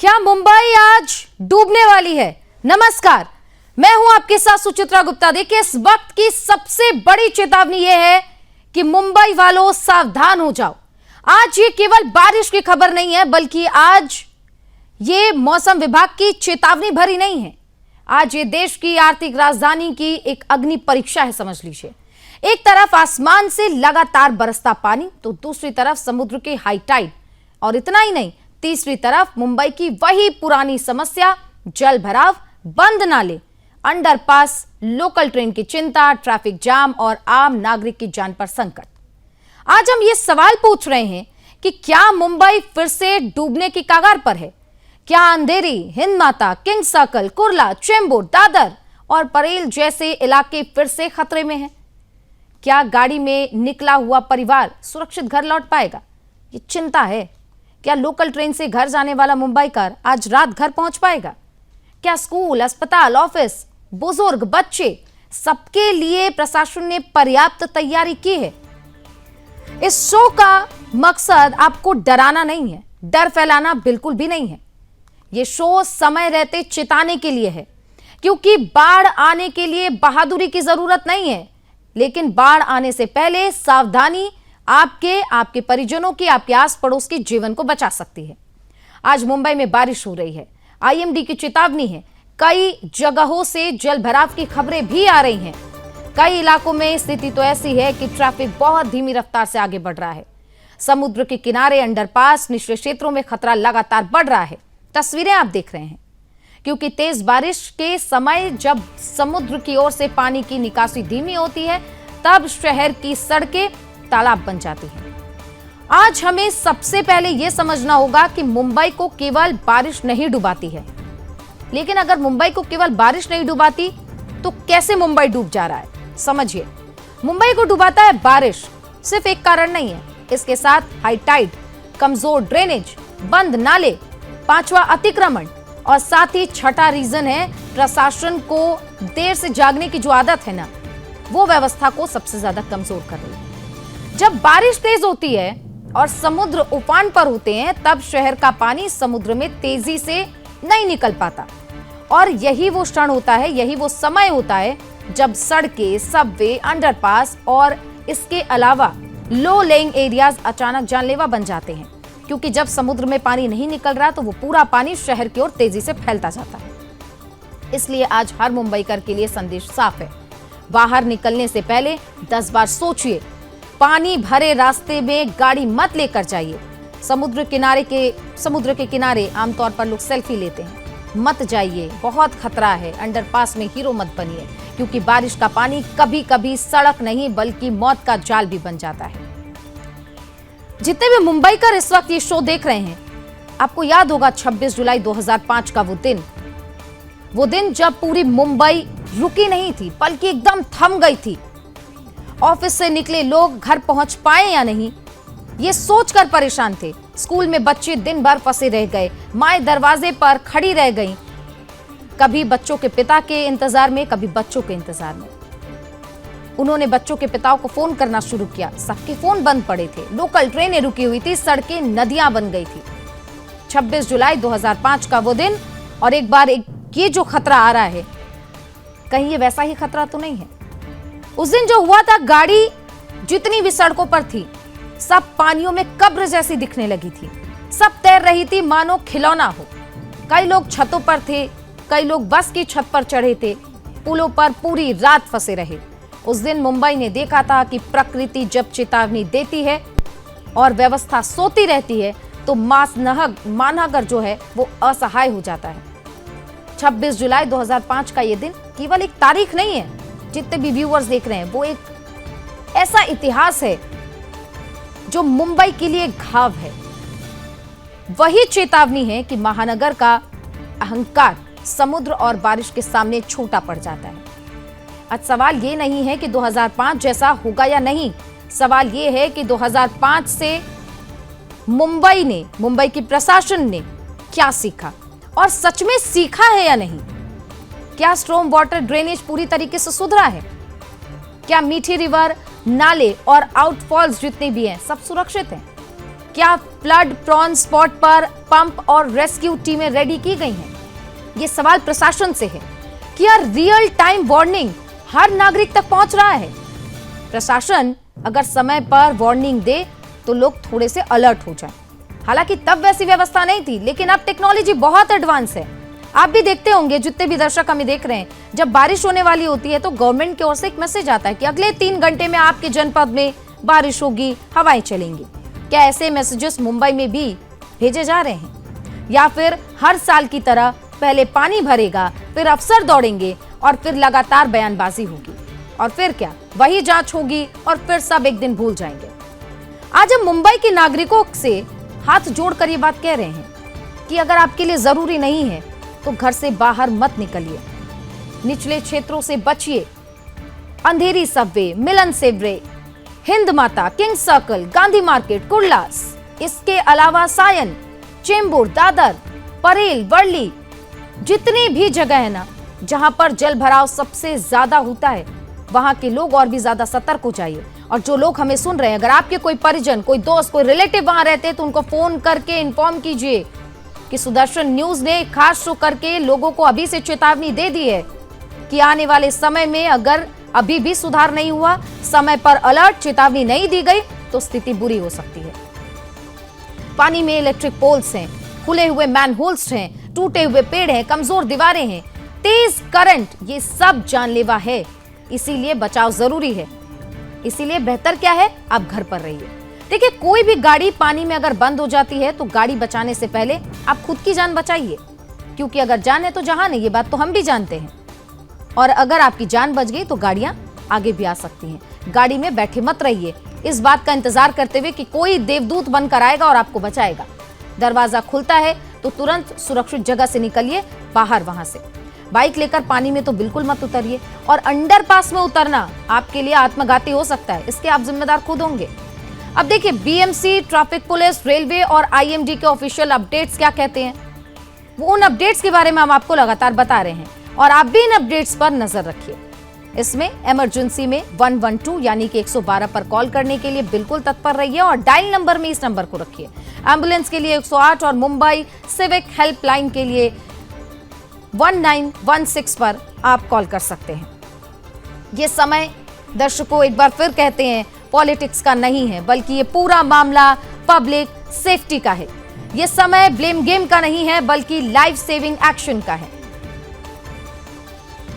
क्या मुंबई आज डूबने वाली है? नमस्कार, मैं हूं आपके साथ सुचित्रा गुप्ता। देखिए, इस वक्त की सबसे बड़ी चेतावनी यह है कि मुंबई वालों सावधान हो जाओ। आज ये केवल बारिश की खबर नहीं है, बल्कि आज ये मौसम विभाग की चेतावनी भरी नहीं है। आज ये देश की आर्थिक राजधानी की एक अग्नि परीक्षा है, समझ लीजिए। एक तरफ आसमान से लगातार बरसता पानी, तो दूसरी तरफ समुद्र के हाई टाइड, और इतना ही नहीं, तीसरी तरफ मुंबई की वही पुरानी समस्या, जल भराव, बंद नाले, अंडरपास, लोकल ट्रेन की चिंता, ट्रैफिक जाम और आम नागरिक की जान पर संकट। आज हम ये सवाल पूछ रहे हैं कि क्या मुंबई फिर से डूबने की कगार पर है? क्या अंधेरी, हिंद माता, किंग सर्कल, कुर्ला, चेंबूर, दादर और परेल जैसे इलाके फिर से खतरे में हैं? क्या गाड़ी में निकला हुआ परिवार सुरक्षित घर लौट पाएगा? ये चिंता है। क्या लोकल ट्रेन से घर जाने वाला मुंबईकर आज रात घर पहुंच पाएगा? क्या स्कूल, अस्पताल, ऑफिस, बुजुर्ग, बच्चे, सबके लिए प्रशासन ने पर्याप्त तैयारी की है? इस शो का मकसद आपको डराना नहीं है, डर फैलाना बिल्कुल भी नहीं है। यह शो समय रहते चेताने के लिए है, क्योंकि बाढ़ आने के लिए बहादुरी की जरूरत नहीं है, लेकिन बाढ़ आने से पहले सावधानी आपके परिजनों की, आपके आस पड़ोस के जीवन को बचा सकती है। आज मुंबई में बारिश हो रही है, आईएमडी की चेतावनी है, कई जगहों से जल भराव की खबरें भी आ रही हैं। कई इलाकों में स्थिति तो ऐसी है कि ट्रैफिक बहुत धीमी रफ्तार से आगे बढ़ रहा है। समुद्र के किनारे, अंडरपास, निचले क्षेत्रों में खतरा लगातार बढ़ रहा है। तस्वीरें आप देख रहे हैं, क्योंकि तेज बारिश के समय जब समुद्र की ओर से पानी की निकासी धीमी होती है, तब शहर की सड़कें तालाब बन जाती हैं। आज हमें सबसे पहले यह समझना होगा कि मुंबई को केवल बारिश नहीं डुबाती है। लेकिन अगर मुंबई को केवल बारिश नहीं डुबाती, तो कैसे मुंबई डूब जा रहा है? समझिए, मुंबई को डुबाता है बारिश। सिर्फ एक कारण नहीं है, इसके साथ हाई टाइड, कमजोर ड्रेनेज, बंद नाले, पांचवा अतिक्रमण, और साथ ही छठा रीजन है प्रशासन को देर से जागने की जो आदत है ना, वो व्यवस्था को सबसे ज्यादा कमजोर कर रही है। जब बारिश तेज होती है और समुद्र उफान पर होते हैं, तब शहर का पानी समुद्र में तेजी से नहीं निकल पाता। और यही वो क्षण होता है, यही वो समय होता है जब सड़कें, सबवे, अंडरपास और इसके अलावा लो लेइंग एरियाज अचानक जानलेवा बन जाते हैं। क्योंकि जब समुद्र में पानी नहीं निकल रहा, तो वो पूरा पानी शहर की ओर तेजी से फैलता जाता है। इसलिए आज हर मुंबईकर के लिए संदेश साफ है, बाहर निकलने से पहले 10 बार सोचिए। पानी भरे रास्ते में गाड़ी मत लेकर जाइए। समुद्र के किनारे आमतौर पर लोग सेल्फी लेते हैं, मत जाइए, बहुत खतरा है। अंडरपास में हीरो मत बनिए, क्योंकि बारिश का पानी कभी कभी सड़क नहीं बल्कि मौत का जाल भी बन जाता है। जितने भी मुंबईकर इस वक्त ये शो देख रहे हैं, आपको याद होगा 26 जुलाई 2005 का वो दिन जब पूरी मुंबई रुकी नहीं थी, बल्कि एकदम थम गई थी। ऑफिस से निकले लोग घर पहुंच पाए या नहीं, ये सोचकर परेशान थे। स्कूल में बच्चे दिन भर फंसे रह गए, माएं दरवाजे पर खड़ी रह गईं, कभी बच्चों के पिता के इंतजार में, कभी बच्चों के इंतजार में। उन्होंने बच्चों के पिताओं को फोन करना शुरू किया, सबके फोन बंद पड़े थे, लोकल ट्रेनें रुकी हुई थी, सड़कें नदियां बन गई थी। 26 जुलाई 2005 का वो दिन, और एक बार ये जो खतरा आ रहा है, कहीं ये वैसा ही खतरा तो नहीं है? उस दिन जो हुआ था, गाड़ी जितनी भी सड़कों पर थी, सब पानियों में कब्र जैसी दिखने लगी थी। सब तैर रही थी मानो खिलौना हो। कई लोग छतों पर थे, कई लोग बस की छत पर चढ़े थे, पुलों पर पूरी रात फंसे रहे। उस दिन मुंबई ने देखा था कि प्रकृति जब चेतावनी देती है और व्यवस्था सोती रहती है, तो मानहागर जो है वो असहाय हो जाता है। 26 जुलाई 2005 का ये दिन केवल एक तारीख नहीं है, जितने भी व्यूअर्स देख रहे हैं, वो एक ऐसा इतिहास है जो मुंबई के लिए घाव है। वही चेतावनी है कि महानगर का अहंकार समुद्र और बारिश के सामने छोटा पड़ जाता है। आज सवाल ये नहीं है कि 2005 जैसा होगा या नहीं, सवाल ये है कि 2005 से मुंबई की प्रशासन ने क्या सीखा, और सच में सीखा है या नहीं? क्या स्ट्रॉम वाटर ड्रेनेज पूरी तरीके से सुधरा है? क्या मीठी रिवर, नाले और आउटफॉल्स जितने भी हैं, सब सुरक्षित हैं? क्या फ्लड प्रॉन स्पॉट पर पंप और रेस्क्यू टीमें रेडी की गई हैं? ये सवाल प्रशासन से है। क्या रियल टाइम वार्निंग हर नागरिक तक पहुंच रहा है? प्रशासन अगर समय पर वार्निंग दे तो लोग थोड़े से अलर्ट हो जाएं। हालांकि तब वैसी व्यवस्था नहीं थी, लेकिन अब टेक्नोलॉजी बहुत एडवांस है। आप भी देखते होंगे, जितने भी दर्शक हमें देख रहे हैं, जब बारिश होने वाली होती है तो गवर्नमेंट की ओर से एक मैसेज आता है कि अगले 3 घंटे में आपके जनपद में बारिश होगी, हवाएं चलेंगी। क्या ऐसे मैसेजेस मुंबई में भी भेजे जा रहे हैं, या फिर हर साल की तरह पहले पानी भरेगा, फिर अफसर दौड़ेंगे और फिर लगातार बयानबाजी होगी, और फिर क्या वही जांच होगी और फिर सब एक दिन भूल जाएंगे? आज हम मुंबई के नागरिकों से हाथ जोड़कर ये बात कह रहे हैं कि अगर आपके लिए जरूरी नहीं है तो घर से बाहर मत निकलिए, निचले क्षेत्रों से बचिए। अंधेरी सबवे, मिलन सेवरे, हिंद माता, किंग सर्कल, गांधी मार्केट, कुर्लास, इसके अलावा सायन, चेंबूर, दादर, परेल, वर्ली, जितनी भी जगह है ना जहां पर जल भराव सबसे ज्यादा होता है, वहां के लोग और भी ज्यादा सतर्क हो जाइए। और जो लोग हमें सुन रहे हैं, अगर आपके कोई परिजन, कोई दोस्त, कोई रिलेटिव वहां रहते हैं तो उनको फोन करके इन्फॉर्म कीजिए कि सुदर्शन न्यूज ने खास शो करके लोगों को अभी से चेतावनी दे दी है कि आने वाले समय में अगर अभी भी सुधार नहीं हुआ, समय पर अलर्ट, चेतावनी नहीं दी गई तो स्थिति बुरी हो सकती है। पानी में इलेक्ट्रिक पोल्स हैं, खुले हुए मैनहोल्स हैं, टूटे हुए पेड़ हैं, कमजोर दीवारें हैं, तेज करंट, ये सब जानलेवा है। इसीलिए बचाव जरूरी है। इसीलिए बेहतर क्या है, आप घर पर रहिए। देखिए, कोई भी गाड़ी पानी में अगर बंद हो जाती है तो गाड़ी बचाने से पहले आप खुद की जान बचाइए, क्योंकि अगर जान है तो जहान है, ये बात तो हम भी जानते हैं। और अगर आपकी जान बच गई तो गाड़ियां आगे भी आ सकती हैं। गाड़ी में बैठे मत रहिए इस बात का इंतजार करते हुए कि कोई देवदूत बनकर आएगा और आपको बचाएगा। दरवाजा खुलता है तो तुरंत सुरक्षित जगह से निकलिए बाहर। वहां से बाइक लेकर पानी में तो बिल्कुल मत उतरिए, और अंडरपास में उतरना आपके लिए आत्मघाती हो सकता है, इसके आप जिम्मेदार खुद होंगे। अब देखिए, बीएमसी, ट्रैफिक पुलिस, रेलवे और आईएमडी के ऑफिशियल अपडेट्स क्या कहते हैं, वो उन अपडेट्स के बारे में हम आपको लगातार बता रहे हैं, और आप भी इन अपडेट्स पर नजर रखिए। इसमें इमरजेंसी में 112 यानी कि 112 पर कॉल करने के लिए बिल्कुल तत्पर रहिए, और डायल नंबर में इस नंबर को रखिए। एम्बुलेंस के लिए 108 और मुंबई सिविक हेल्पलाइन के लिए 1916 पर आप कॉल कर सकते हैं। ये समय, दर्शकों एक बार फिर कहते हैं, पॉलिटिक्स का नहीं है, बल्कि ये पूरा मामला पब्लिक सेफ्टी का है। ये समय ब्लेम गेम का नहीं है, बल्कि लाइफ सेविंग एक्शन का है।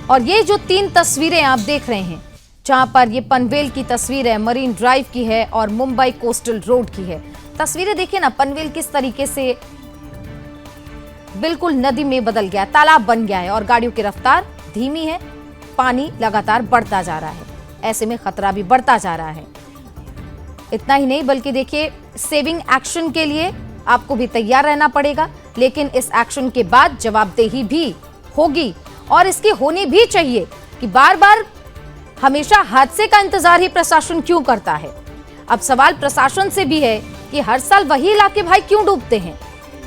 और ये जो 3 तस्वीरें आप देख रहे हैं, जहां पर ये पनवेल की तस्वीर है, मरीन ड्राइव की है और मुंबई कोस्टल रोड की है। तस्वीरें देखिए ना, पनवेल किस तरीके से बिल्कुल नदी में बदल गया, तालाब बन गया है, और गाड़ियों की रफ्तार धीमी है, पानी लगातार बढ़ता जा रहा है। ऐसे में खतरा भी बढ़ता जा रहा है। इतना ही नहीं, बल्कि देखिए, सेविंग एक्शन के लिए आपको भी तैयार रहना पड़ेगा, लेकिन इस एक्शन के बाद जवाबदेही भी होगी, और इसकी होनी भी चाहिए कि बार बार हमेशा हादसे का इंतजार ही प्रशासन क्यों करता है। अब सवाल प्रशासन से भी है कि हर साल वही इलाके भाई क्यों डूबते हैं।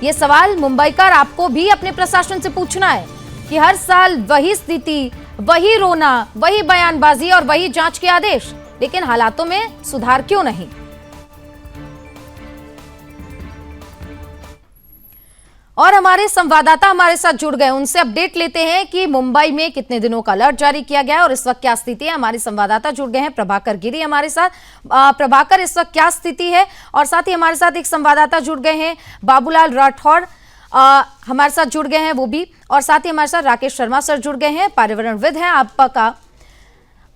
ये सवाल मुंबईकर आपको भी अपने प्रशासन से पूछना है कि हर साल वही स्थिति, वही रोना, वही बयानबाजी और वही जांच के आदेश, लेकिन हालातों में सुधार क्यों नहीं। और हमारे संवाददाता हमारे साथ जुड़ गए, उनसे अपडेट लेते हैं कि मुंबई में कितने दिनों का अलर्ट जारी किया गया है और इस वक्त क्या स्थिति है। हमारे संवाददाता जुड़ गए हैं, प्रभाकर गिरी हमारे साथ। प्रभाकर, इस वक्त क्या स्थिति है? और साथ ही हमारे साथ एक संवाददाता जुड़ गए हैं, बाबूलाल राठौड़ हमारे साथ जुड़ गए हैं वो भी, और साथ ही हमारे साथ राकेश शर्मा सर जुड़ गए हैं, पर्यावरणविद हैं।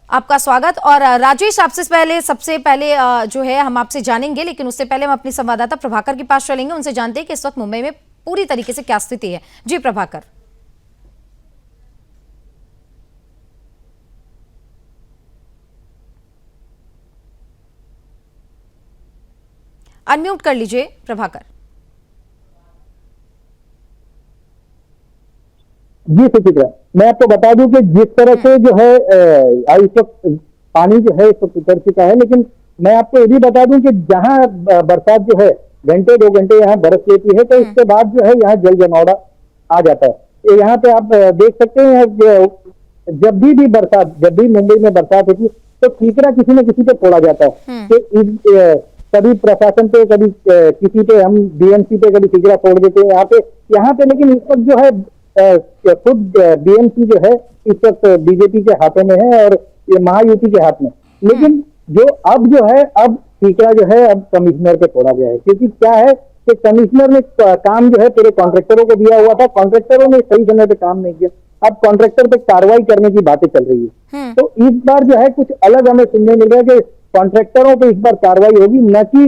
आपका स्वागत। और राजेश, सबसे पहले जो है हम आपसे जानेंगे, लेकिन उससे पहले हम अपनी संवाददाता प्रभाकर के पास चलेंगे, उनसे जानते हैं कि इस वक्त मुंबई में पूरी तरीके से क्या स्थिति है। जी प्रभाकर। अनम्यूट कर लीजिए प्रभाकर। जी सुचित्रा, मैं आपको बता दूं कि जिस तरह से जो है इस वक्त पानी जो है इस वक्त उतर चुका है, लेकिन मैं आपको ये भी बता दूं कि जहां बरसात जो है घंटे 2 घंटे यहाँ बरस लेती है, तो इसके बाद जो है यहाँ जल जमावड़ा आ जाता है। तो यहाँ पे आप देख सकते हैं जब भी मुंबई में बरसात होती है तो ठीकरा किसी न किसी पे फोड़ा जाता है। तो कभी प्रशासन पे, कभी किसी पे, हम बीएमसी पे कभी सिगरा फोड़ देते हैं यहाँ पे। लेकिन इस वक्त जो है खुद बीएमसी जो है इस वक्त बीजेपी के हाथों में है और ये महायुति के हाथ में। लेकिन जो है अब सिगरा जो है अब कमिश्नर पे छोड़ा गया है, क्योंकि क्या है कि कमिश्नर ने काम जो है पूरे कॉन्ट्रैक्टरों को दिया हुआ था, कॉन्ट्रैक्टरों ने सही समय पे काम नहीं किया, अब कॉन्ट्रैक्टर पे कार्रवाई करने की बातें चल रही है। तो इस बार जो है कुछ अलग हमें सुनने मिल रहा है कि कॉन्ट्रैक्टरों पे इस बार कार्रवाई होगी, न कि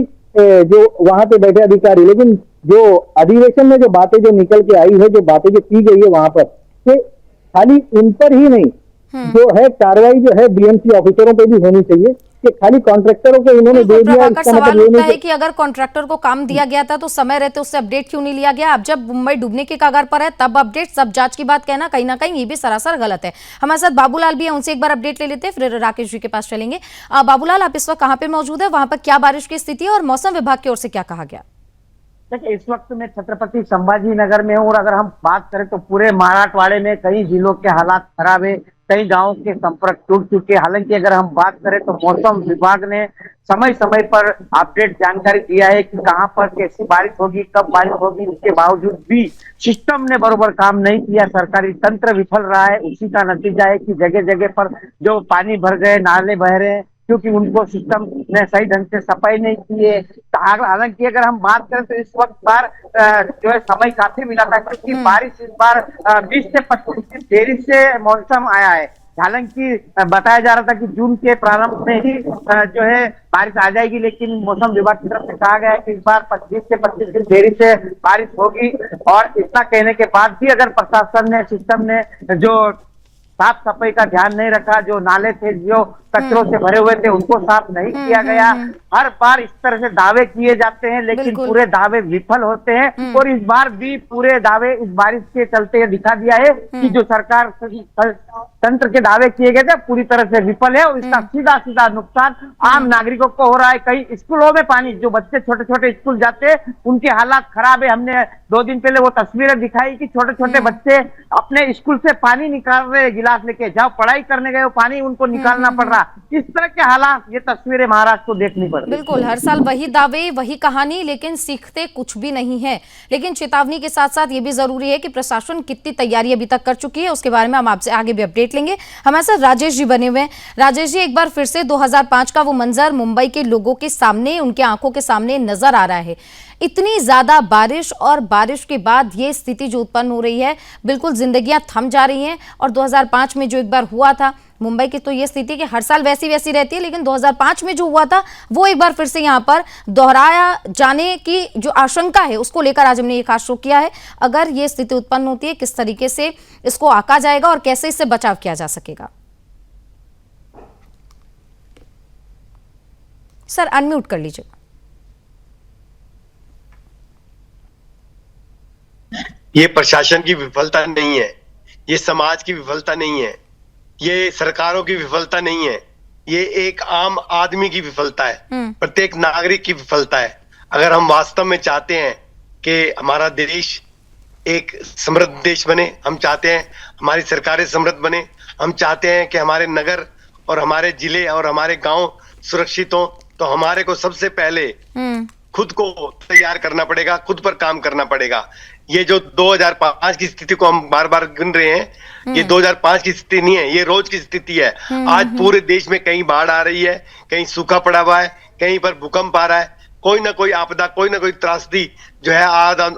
जो वहां पे बैठे अधिकारी। लेकिन जो अधिवेशन में जो बातें जो निकल के आई है, जो बातें जो की गई है वहां पर, कि खाली इन पर ही नहीं, जो है कार्रवाई जो है बीएमसी ऑफिसरों पे भी होनी चाहिए, कि खाली कॉन्ट्रैक्टरों को इन्होंने दे दिया। प्रभाकर, सवाल उठता है कि अगर कॉन्ट्रैक्टर को काम दिया गया था तो समय रहते उससे अपडेट क्यों नहीं लिया गया? अब जब मुंबई डूबने के कगार पर है तब अपडेट, सब जांच की बात कहना कहीं ना कहीं ये भी सरासर गलत है। हमारे साथ बाबूलाल भी है, उनसे एक बार अपडेट ले लेते हैं, फिर राकेश जी के पास चलेंगे। बाबूलाल, आप इस वक्त कहाँ पे मौजूद है? वहां पर क्या बारिश की स्थिति है और मौसम विभाग की ओर से क्या कहा गया? देखिए, इस वक्त मैं छत्रपति संभाजी नगर में हूँ और अगर हम बात करें तो पूरे मराठवाड़े में कई जिलों के हालात खराब है, कई गांवों के संपर्क टूट चुके। हालांकि अगर हम बात करें तो मौसम विभाग ने समय समय पर अपडेट जानकारी दिया है कि कहां पर कैसी बारिश होगी, कब बारिश होगी। इसके बावजूद भी सिस्टम ने बराबर काम नहीं किया, सरकारी तंत्र विफल रहा है। उसी का नतीजा है कि जगह जगह पर जो पानी भर गए, नाले बह रहे हैं, क्योंकि उनको सिस्टम ने सही ढंग से सफाई नहीं की है। हालांकि अगर हम बात करें तो इस वक्त बार जो है समय काफी मिला था, क्योंकि बारिश इस बार 20 से 25 दिन देरी से मौसम आया है। हालांकि बताया जा रहा था कि जून के प्रारंभ में ही जो है बारिश आ जाएगी, लेकिन मौसम विभाग की तरफ से कहा गया है कि इस बार 20 से 25 दिन देरी से बारिश होगी। और इतना कहने के बाद भी अगर प्रशासन ने, सिस्टम ने जो साफ सफाई का ध्यान नहीं रखा, जो नाले थे जो कचरों से भरे हुए थे उनको साफ नहीं किया गया। हर बार इस तरह से दावे किए जाते हैं लेकिन पूरे दावे विफल होते हैं। और इस बार भी पूरे दावे इस बारिश के चलते दिखा दिया है कि जो सरकार तंत्र के दावे किए गए थे पूरी तरह से विफल है और इसका सीधा सीधा नुकसान आम नागरिकों को हो रहा है। कई स्कूलों में पानी, जो बच्चे छोटे छोटे स्कूल जाते हैं उनके हालात खराब है। हमने 2 दिन पहले वो तस्वीरें दिखाई कि छोटे छोटे बच्चे अपने स्कूल से पानी निकाल रहे, गिलास लेके, जहाँ पढ़ाई करने गए पानी उनको निकालना पड़ रहा। इस तरह के हालात, ये तस्वीरें महाराष्ट्र को देखनी पड़ रही। बिल्कुल, हर साल वही दावे, वही कहानी, लेकिन सीखते कुछ भी नहीं है। लेकिन चेतावनी के साथ साथ ये भी जरूरी है कि प्रशासन कितनी तैयारी अभी तक कर चुकी है, उसके बारे में हम आपसे आगे भी अपडेट लेंगे। हमारे साथ राजेश जी बने हुए हैं। राजेश जी, एक बार फिर से 2005 का वो मंजर मुंबई के लोगों के सामने, उनके आंखों के सामने नजर आ रहा है। इतनी ज्यादा बारिश और बारिश के बाद ये स्थिति जो उत्पन्न हो रही है, बिल्कुल जिंदगियां थम जा रही हैं। और 2005 में जो एक बार हुआ था मुंबई की, तो ये स्थिति कि हर साल वैसी वैसी रहती है, लेकिन 2005 में जो हुआ था वो एक बार फिर से यहाँ पर दोहराया जाने की जो आशंका है उसको लेकर आज हमने ये खास शो किया है। अगर ये स्थिति उत्पन्न होती है, किस तरीके से इसको आंका जाएगा और कैसे इससे बचाव किया जा सकेगा? सर, अनम्यूट कर लीजिए। ये प्रशासन की विफलता नहीं है, ये समाज की विफलता नहीं है, ये सरकारों की विफलता नहीं है, ये एक आम आदमी की विफलता है, प्रत्येक नागरिक की विफलता है। अगर हम वास्तव में चाहते हैं कि हमारा देश एक समृद्ध देश बने, हम चाहते हैं हमारी सरकारें समृद्ध बने, हम चाहते हैं कि हमारे नगर और हमारे जिले और हमारे गांव सुरक्षित हो, तो हमारे को सबसे पहले खुद को तैयार करना पड़ेगा, खुद पर काम करना पड़ेगा। ये जो 2005 की स्थिति को हम बार बार गिन रहे हैं, ये 2005 की स्थिति नहीं है, ये रोज की स्थिति है। आज पूरे देश में कहीं बाढ़ आ रही है, कहीं सूखा पड़ा हुआ है, कहीं पर भूकंप आ रहा है, कोई ना कोई आपदा, कोई ना कोई त्रासदी जो है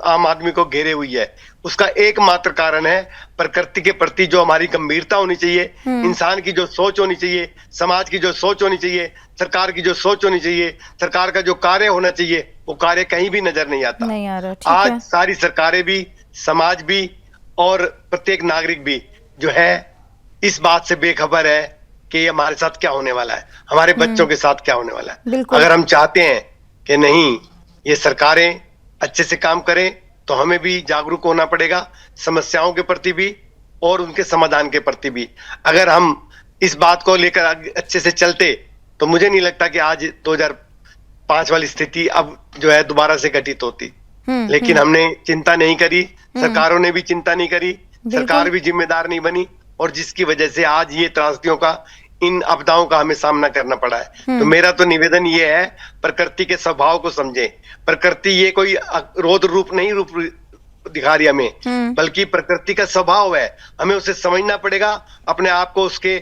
आम आदमी को घेरे हुई है। उसका एकमात्र कारण है प्रकृति के प्रति जो हमारी गंभीरता होनी चाहिए, इंसान की जो सोच होनी चाहिए, समाज की जो सोच होनी चाहिए, सरकार की जो सोच होनी चाहिए, सरकार का जो कार्य होना चाहिए, वो कार्य कहीं भी नजर नहीं आता। नहीं आ रहा, ठीक आज है। सारी सरकारें भी, समाज भी और प्रत्येक नागरिक भी जो है इस बात से बेखबर है कि हमारे साथ क्या होने वाला है, हमारे बच्चों के साथ क्या होने वाला है। अगर हम चाहते हैं कि नहीं, ये सरकारें अच्छे से काम करें, तो हमें भी जागरूक होना पड़ेगा, समस्याओं के प्रति भी और उनके समाधान के प्रति भी। अगर हम इस बात को लेकर अच्छे से चलते तो मुझे नहीं लगता कि आज 2005 वाली स्थिति अब जो है दोबारा से घटित होती। लेकिन हमने चिंता नहीं करी, सरकारों ने भी चिंता नहीं करी, सरकार भी जिम्मेदार नहीं बनी, और जिसकी वजह से आज ये त्रासदियों का इन आपदाओं का हमें सामना करना पड़ा है। तो मेरा तो निवेदन ये है, प्रकृति के स्वभाव को समझे। प्रकृति ये कोई रौद्र रूप नहीं रूप दिखा रही हमें, बल्कि प्रकृति का स्वभाव है। हमें उसे समझना पड़ेगा, अपने आप को उसके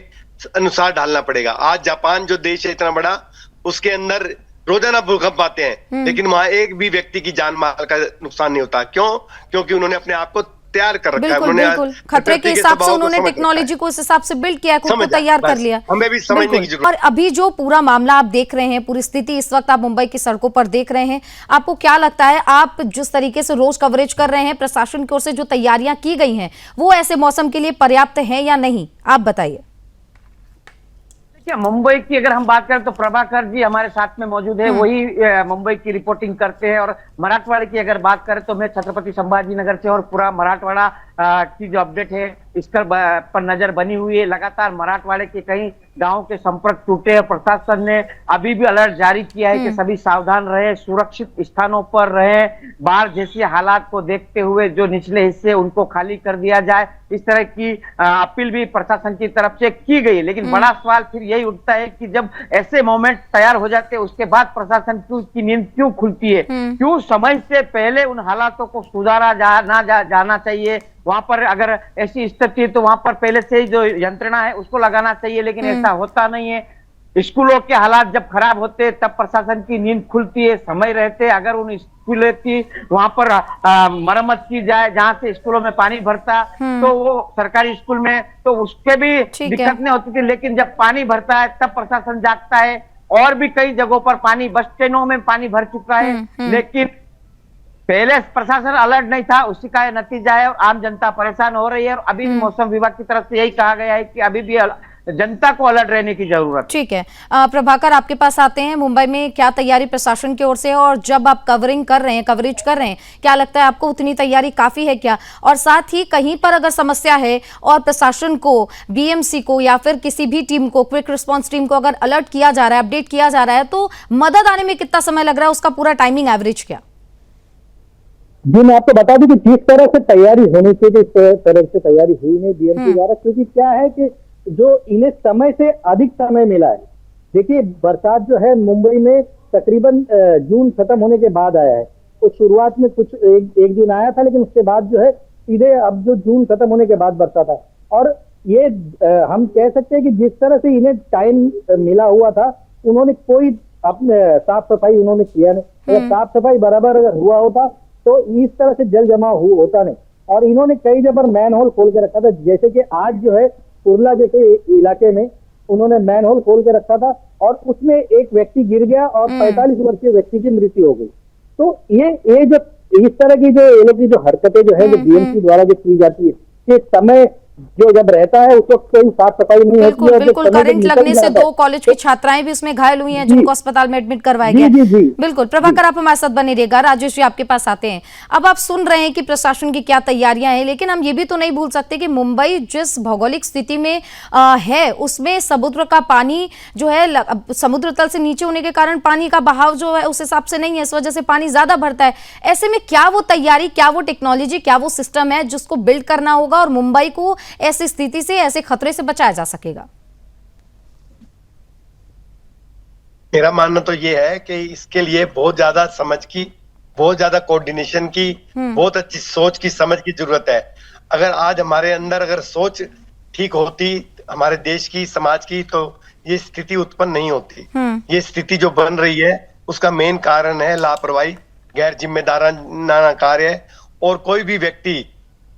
अनुसार ढालना पड़ेगा। आज जापान जो देश है इतना बड़ा, उसके अंदर रोजाना भूकंप आते हैं, लेकिन वहां एक भी व्यक्ति की जान माल का नुकसान नहीं होता। क्यों? क्योंकि उन्होंने अपने आप को तैयार कर रखा है। बिल्कुल उन्होंने बिल्कुल खतरे के हिसाब से उन्होंने टेक्नोलॉजी को उस हिसाब से बिल्ड किया है, खुद को तैयार कर लिया। हमें भी समझने की बिल्कुल। जरूरत और अभी जो पूरा मामला आप देख रहे हैं, पूरी स्थिति इस वक्त आप मुंबई की सड़कों पर देख रहे हैं, आपको क्या लगता है, आप जिस तरीके से रोज कवरेज कर रहे हैं, प्रशासन की ओर से जो तैयारियां की गई हैं वो ऐसे मौसम के लिए पर्याप्त है या नहीं, आप बताइए। मुंबई की अगर हम बात करें तो प्रभाकर जी हमारे साथ में मौजूद है, वही मुंबई की रिपोर्टिंग करते हैं। और मराठवाड़ा की अगर बात करें तो मैं छत्रपति संभाजी नगर से, और पूरा मराठवाड़ा की जो अपडेट है इसका पर नजर बनी हुई है। लगातार मराठवाड़े के कई गांवों के संपर्क टूटे हैं। प्रशासन ने अभी भी अलर्ट जारी किया है कि सभी सावधान रहे, सुरक्षित स्थानों पर रहे। बाढ़ जैसी हालात को देखते हुए जो निचले हिस्से उनको खाली कर दिया जाए, इस तरह की अपील भी प्रशासन की तरफ से की गई। लेकिन बड़ा सवाल फिर यही उठता है कि जब ऐसे मोमेंट तैयार हो जाते हैं उसके बाद प्रशासन की नींद क्यों खुलती है? क्यों समय से पहले उन हालातों को सुधारा जाना चाहिए? वहां पर अगर ऐसी स्थिति है तो वहां पर पहले से ही जो यंत्रणा है उसको लगाना चाहिए, लेकिन ऐसा होता नहीं है। स्कूलों के हालात जब खराब होते हैं तब प्रशासन की नींद खुलती है, समय रहते अगर उन स्कूलों की वहां पर मरम्मत की जाए जहां से स्कूलों में पानी भरता, तो वो सरकारी स्कूल में तो उसके भी दिक्कत नहीं होती थी। लेकिन जब पानी भरता है तब प्रशासन जागता है। और भी कई जगहों पर पानी, बस स्टैंडों में पानी भर चुका है, लेकिन पहले प्रशासन अलर्ट नहीं था, उसी का नतीजा है। और आम जनता परेशान हो रही है। और अभी मौसम विभाग की तरफ से यही कहा गया है कि अभी भी जनता को अलर्ट रहने की जरूरत है। ठीक है, प्रभाकर आपके पास आते हैं। मुंबई में क्या तैयारी प्रशासन की ओर से, और जब आप कवरेज कर रहे हैं, क्या लगता है आपको उतनी तैयारी काफी है क्या? और साथ ही कहीं पर अगर समस्या है और प्रशासन को, बीएमसी को या फिर किसी भी टीम को, क्विक रिस्पांस टीम को अगर अलर्ट किया जा रहा है, अपडेट किया जा रहा है, तो मदद आने में कितना समय लग रहा है, उसका पूरा टाइमिंग एवरेज क्या? जी, मैं आपको बता दूं कि जिस तरह से तैयारी होनी चाहिए इस तरह से तैयारी हुई नहीं बीएमसी द्वारा। क्योंकि क्या है कि जो इन्हें समय से अधिक समय मिला है। देखिए, बरसात जो है मुंबई में तकरीबन जून खत्म होने के बाद आया है। तो शुरुआत में कुछ एक दिन आया था, लेकिन उसके बाद जो है सीधे अब जो जून खत्म होने के बाद बरसात है। और ये हम कह सकते हैं कि जिस तरह से इन्हें टाइम मिला हुआ था, उन्होंने कोई अपने साफ सफाई उन्होंने किया नहीं। अगर साफ सफाई बराबर अगर हुआ होता तो इस तरह से जल जमाव होता नहीं। और इन्होंने कई जगह मैन होल खोल के रखा था, जैसे कि आज जो है कुर्ला जैसे इलाके में उन्होंने मैन होल खोल के रखा था और उसमें एक व्यक्ति गिर गया और 45 वर्षीय व्यक्ति की मृत्यु हो गई। तो ये जो इस तरह की जो ये लोग की जो हरकतें जो है, जो बीएमसी द्वारा जो की जाती है, कि समय जो जब रहता है उस वक्त कोई साफ सफाई नहीं होती है। बिल्कुल, करंट लगने से 2 कॉलेज की छात्राएं भी उसमें घायल हुई हैं, जिनको अस्पताल में एडमिट करवाया गया। बिल्कुल, प्रभाकर आप हमारे साथ बने रहिएगा। राजेश जी आपके पास आते हैं। अब आप सुन रहे हैं कि प्रशासन की क्या तैयारियां हैं, लेकिन हम ये भी तो नहीं भूल सकते कि मुंबई जिस भौगोलिक स्थिति में है, उसमें समुद्र का पानी जो है, समुद्र तल से नीचे होने के कारण पानी का बहाव जो है उस हिसाब से नहीं है, इस वजह से पानी ज्यादा भरता है। ऐसे में क्या वो तैयारी, क्या वो टेक्नोलॉजी, क्या वो सिस्टम है जिसको बिल्ड करना होगा और मुंबई को ऐसी स्थिति से, ऐसे खतरे से बचाया जा सकेगा? मेरा मानना तो ये है कि इसके लिए बहुत ज्यादा समझ की, बहुत ज्यादा कोऑर्डिनेशन की, बहुत अच्छी सोच की, समझ की जरूरत है। अगर आज हमारे अंदर अगर सोच ठीक होती हमारे देश की, समाज की, तो ये स्थिति उत्पन्न नहीं होती। ये स्थिति जो बन रही है उसका मेन कारण है लापरवाही, गैर जिम्मेदाराना कार्य। और कोई भी व्यक्ति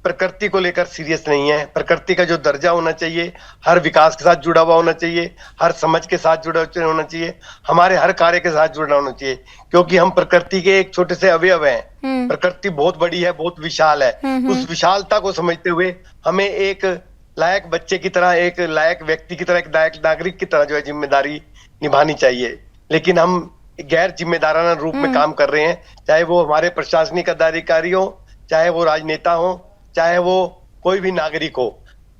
प्रकृति को लेकर सीरियस नहीं है। प्रकृति का जो दर्जा होना चाहिए, हर विकास के साथ जुड़ा हुआ होना चाहिए, हर समझ के साथ जुड़ा होना चाहिए, हमारे हर कार्य के साथ जुड़ा होना चाहिए। क्योंकि हम प्रकृति के एक छोटे से अवयव हैं। प्रकृति बहुत बड़ी है, बहुत विशाल है। उस विशालता को समझते हुए हमें एक लायक बच्चे की तरह, एक लायक व्यक्ति की तरह, एक लायक नागरिक की तरह जो है जिम्मेदारी निभानी चाहिए। लेकिन हम गैर जिम्मेदाराना रूप में काम कर रहे हैं, चाहे वो हमारे प्रशासनिक अधिकारी हो, चाहे वो राजनेता हो, चाहे वो कोई भी नागरिक हो।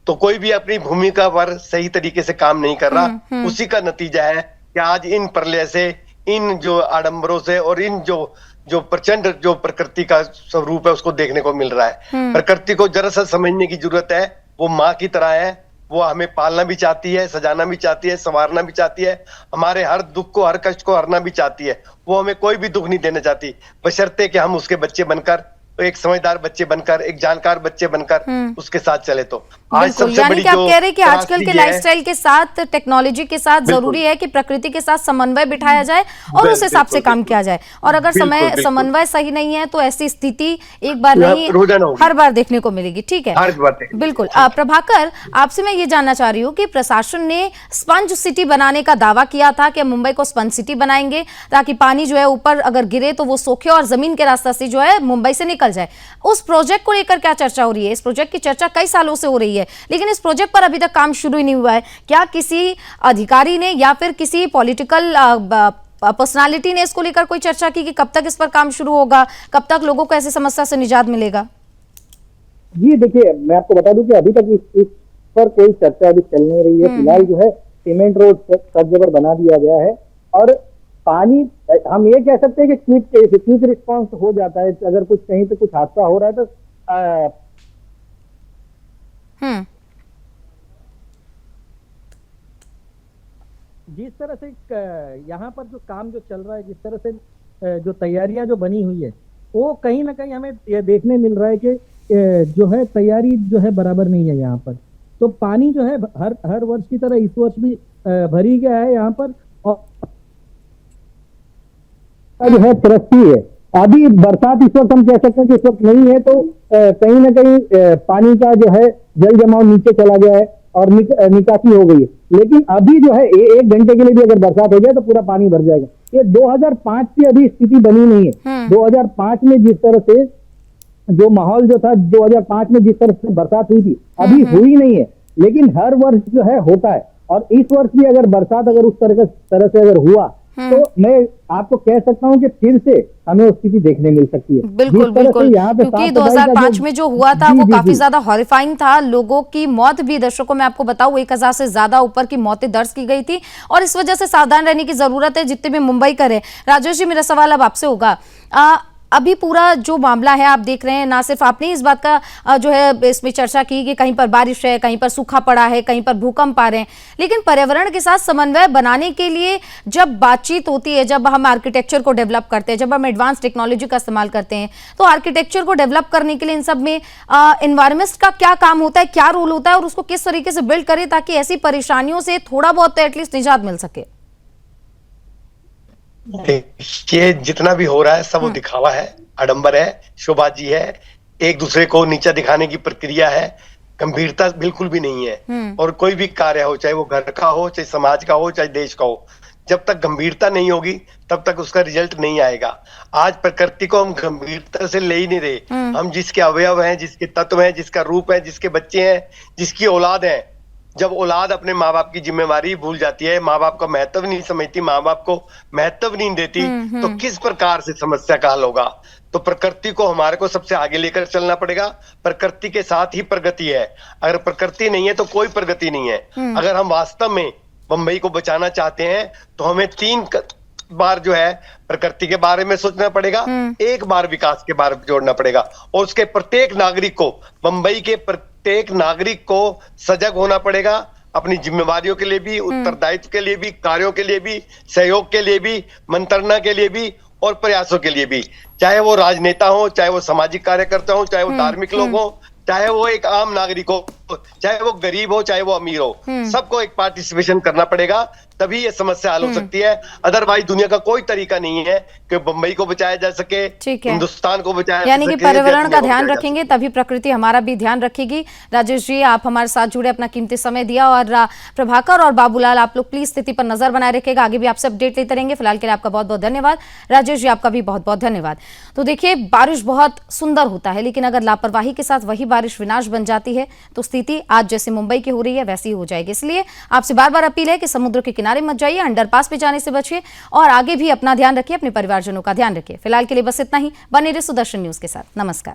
तो कोई भी अपनी भूमिका पर सही तरीके से काम नहीं कर रहा। उसी का नतीजा है कि आज इन प्रलय से, इन जो आडंबरों से और इन जो प्रचंड जो प्रकृति का स्वरूप है उसको देखने को मिल रहा है। प्रकृति को जरा सा समझने की जरूरत है। वो माँ की तरह है, वो हमें पालना भी चाहती है, सजाना भी चाहती है, संवारना भी चाहती है, हमारे हर दुख को, हर कष्ट को हरना भी चाहती है। वो हमें कोई भी दुख नहीं देना चाहती, बशर्ते कि हम उसके बच्चे बनकर, एक समझदार बच्चे बनकर, एक जानकार बच्चे बनकर उसके साथ चले। तो आज बिल्कुल, सबसे यानी बड़ी कि आप जो कह रहे हैं कि आजकल के त्रासदी है, लाइफस्टाइल के साथ, टेक्नोलॉजी के साथ जरूरी है कि प्रकृति के साथ समन्वय बिठाया जाए और उस हिसाब से काम किया जाए। और अगर समन्वय सही नहीं है तो ऐसी स्थिति एक बार नहीं, रोजाना होगी, हर बार देखने को मिलेगी। ठीक है, हर बार देखने को बिल्कुल। प्रभाकर, आपसे मैं ये जानना चाह रही हूँ कि प्रशासन ने स्पंज सिटी बनाने का दावा किया था कि मुंबई को स्पंज सिटी बनाएंगे ताकि पानी जो है ऊपर अगर गिरे तो वो सोखे और जमीन के रास्ते से जो है मुंबई से निकल जाए। उस प्रोजेक्ट को लेकर क्या चर्चा हो रही है? इस प्रोजेक्ट की चर्चा कई सालों से हो रही है, लेकिन इस प्रोजेक्ट पर अभी तक काम शुरू ही नहीं हुआ है। क्या किसी अधिकारी ने या फिर किसी पॉलिटिकल पर्सनालिटी ने इसको लेकर कोई चर्चा की कि कब तक इस पर काम शुरू होगा, कब तक लोगों को ऐसी समस्या से निजात मिलेगा? जी देखिए, मैं आपको बता दूं कि अभी तक इस पर कोई चर्चा अभी चल नहीं रही है। फिलहाल जो है सीमेंट रोड सब जगह बना दिया गया है और पानी, हम ये कह सकते हैं कि क्विक रिस्पॉन्स हो जाता है। अगर कुछ कहीं पे कुछ हादसा हो रहा है तो जिस तरह से यहाँ पर जो काम जो चल रहा है, जिस तरह से जो तैयारियां जो बनी हुई है, वो कहीं ना कहीं हमें ये देखने मिल रहा है कि जो है तैयारी जो है बराबर नहीं है यहाँ पर। तो पानी जो है हर वर्ष की तरह इस वर्ष भी भरी गया है यहाँ पर और जो है तरक्की है। अभी बरसात इस वक्त हम कह सकते हैं कि इस वक्त नहीं है, तो कहीं ना कहीं पानी का जो है जल जमाव नीचे चला गया है और निकासी हो गई है। लेकिन अभी जो है एक घंटे के लिए भी अगर बरसात हो जाए तो पूरा पानी भर जाएगा। ये 2005 की अभी स्थिति बनी नहीं है। 2005 में जिस तरह से जो माहौल जो था, 2005 में जिस तरह से बरसात हुई थी, अभी हुई नहीं है, लेकिन हर वर्ष जो है होता है। और इस वर्ष भी अगर बरसात अगर उस तरह से अगर हुआ तो मैं आपको कह सकता हूं कि फिर से हमें वो स्थिति देखने मिल सकती है। बिल्कुल बिल्कुल, क्योंकि 2005 में जो हुआ था वो काफी ज्यादा हॉरिफाइंग था। लोगों की मौत भी, दर्शकों मैं आपको बताऊं, 1000 से ज्यादा ऊपर की मौतें दर्ज की गई थी और इस वजह से सावधान रहने की जरूरत है जितने भी मुंबई करे। राजेश जी, मेरा सवाल अब आपसे होगा, अभी पूरा जो मामला है आप देख रहे हैं, ना सिर्फ आपने इस बात का जो है इसमें चर्चा की कि कहीं पर बारिश है, कहीं पर सूखा पड़ा है, कहीं पर भूकंप आ रहे हैं, लेकिन पर्यावरण के साथ समन्वय बनाने के लिए जब बातचीत होती है, जब हम आर्किटेक्चर को डेवलप करते हैं, जब हम एडवांस टेक्नोलॉजी का इस्तेमाल करते हैं, तो आर्किटेक्चर को डेवलप करने के लिए इन सब में एनवायरमेंट का क्या काम होता है, क्या रोल होता है और उसको किस तरीके से बिल्ड करें ताकि ऐसी परेशानियों से थोड़ा बहुत तो एटलीस्ट निजात मिल सके? ये जितना भी हो रहा है सब वो दिखावा है, आडंबर है, शोबाजी है, एक दूसरे को नीचा दिखाने की प्रक्रिया है। गंभीरता बिल्कुल भी नहीं है। और कोई भी कार्य हो, चाहे वो घर का हो, चाहे समाज का हो, चाहे देश का हो, जब तक गंभीरता नहीं होगी तब तक उसका रिजल्ट नहीं आएगा। आज प्रकृति को हम गंभीरता से ले ही नहीं रहे। हम जिसके अवयव हैं, जिसके तत्व हैं, जिसका रूप है, जिसके बच्चे हैं, जिसकी औलाद है, जब औलाद अपने माँ बाप की जिम्मेवारी भूल जाती है, माँ बाप का महत्व नहीं समझती, माँ बाप को महत्व नहीं देती, तो किस प्रकार से समस्या का हल होगा? तो प्रकृति को हमारे को सबसे आगे लेकर चलना पड़ेगा। प्रकृति के साथ ही प्रगति है। अगर प्रकृति नहीं है तो कोई प्रगति नहीं है। अगर हम वास्तव में मुंबई को बचाना चाहते हैं तो हमें 3 बार जो है प्रकृति के बारे में सोचना पड़ेगा, 1 बार विकास के बारे में जोड़ना पड़ेगा और उसके प्रत्येक नागरिक को, मुंबई के प्रत्येक नागरिक को सजग होना पड़ेगा, अपनी जिम्मेवारियों के लिए भी, उत्तरदायित्व के लिए भी, कार्यों के लिए भी, सहयोग के लिए भी, मंत्रणा के लिए भी और प्रयासों के लिए भी। चाहे वो राजनेता हो, चाहे वो सामाजिक कार्यकर्ता हो, चाहे वो धार्मिक लोग हो, चाहे वो एक आम नागरिक हो, चाहे वो गरीब हो, चाहे वो अमीर हो, सबको एक पार्टिसिपेशन करना पड़ेगा, तभी ये समस्या हल हो सकती है। अदरवाइज दुनिया का कोई तरीका नहीं है कि मुंबई को बचाया जा सके, हिंदुस्तान को बचाया जा सके। यानी कि पर्यावरण का ध्यान रखेंगे तभी प्रकृति हमारा भी ध्यान रखेगी। राजेश जी, आप हमारे साथ जुड़े, अपना कीमती समय दिया। और प्रभाकर और बाबूलाल, आप लोग प्लीज स्थिति पर नजर बनाए रखेगा, आगे भी आपसे अपडेट लेते रहेंगे। फिलहाल के लिए आपका बहुत बहुत धन्यवाद। राजेश जी, आपका भी बहुत बहुत धन्यवाद। तो देखिए, बारिश बहुत सुंदर होता है, लेकिन अगर लापरवाही के साथ वही बारिश विनाश बन जाती है तो स्थिति आज जैसे मुंबई की हो रही है वैसी हो जाएगी। इसलिए आपसे बार बार अपील है कि समुद्र के किनारे मत जाइए, अंडरपास पे जाने से बचिए और आगे भी अपना ध्यान रखिए, अपने परिवारजनों का ध्यान रखिए। फिलहाल के लिए बस इतना ही। बने रहिए सुदर्शन न्यूज के साथ। नमस्कार।